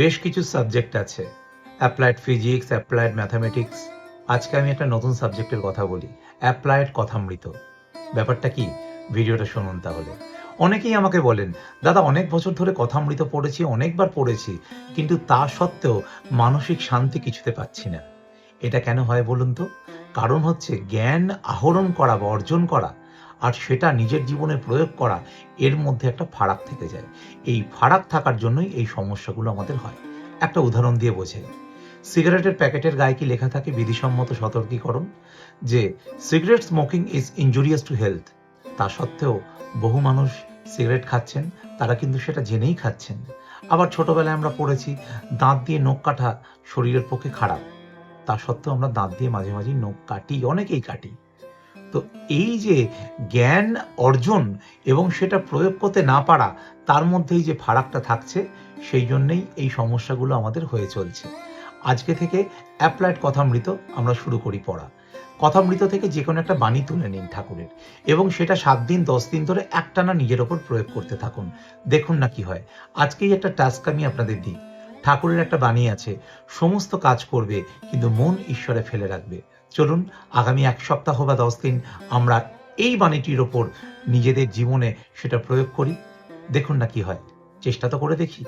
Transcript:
বেশ কিছু সাবজেক্ট আছে, অ্যাপ্লাইড ফিজিক্স, অ্যাপ্লাইড ম্যাথামেটিক্স। আজকে আমি একটা নতুন সাবজেক্টের কথা বলি, অ্যাপ্লাইড কথামৃত। ব্যাপারটা কি, ভিডিওটা শুনুন তাহলে। অনেকেই আমাকে বলেন, দাদা অনেক বছর ধরে কথামৃত পড়েছি, অনেকবার পড়েছি, কিন্তু তা সত্ত্বেও মানসিক শান্তি কিছুতে পাচ্ছি না। এটা কেন হয় বলুন তো? কারণ হচ্ছে জ্ঞান আহরণ করা বা অর্জন করা আর সেটা নিজের জীবনে প্রয়োগ করা, এর মধ্যে একটা ফারাক থেকে যায়। এই ফারাক থাকার জন্যই এই সমস্যাগুলো আমাদের হয়। একটা উদাহরণ দিয়ে বোঝাই। সিগারেটের প্যাকেটের গায়ে কি লেখা থাকে বিধিসম্মত সতর্কীকরণ যে cigarette smoking is injurious to health. তা সত্ত্বেও বহু মানুষ সিগারেট খাচ্ছেন, তারা কিন্তু সেটা জেনেই খাচ্ছেন। আবার ছোটবেলায় আমরা পড়েছি দাঁত দিয়ে নখ কাটা শরীরের পক্ষে খারাপ। তা সত্ত্বেও আমরা দাঁত দিয়ে মাঝে মাঝে নখ কাটি, অনেকেই কাটি। তো এই যে জ্ঞান অর্জন এবং সেটা প্রয়োগ করতে না পারা, তার মধ্যেই যে ফারাকটা থাকছে, সেই জন্যেই এই সমস্যাগুলো আমাদের হয়ে চলছে। আজকে থেকে অ্যাপ্লাইড কথামৃত আমরা শুরু করি পড়া। কথামৃত থেকে যে কোনো একটা বাণী তুলে নিন ঠাকুরের, এবং সেটা 7 দিন 10 দিন ধরে একটানা নিজের ওপর প্রয়োগ করতে থাকুন। দেখুন না কি হয়। আজকেই একটা টাস্ক আমি আপনাদের দিই। ঠাকুরের একটা বাণী আছে, সমস্ত কাজ করবে কিন্তু মন ঈশ্বরে ফেলে রাখবে। চলুন আগামী 1 সপ্তাহ বা 10 দিন আমরা এই বাণীটির ওপর নিজেদের জীবনে সেটা প্রয়োগ করি। দেখুন না কি হয়। চেষ্টা তো করে দেখি।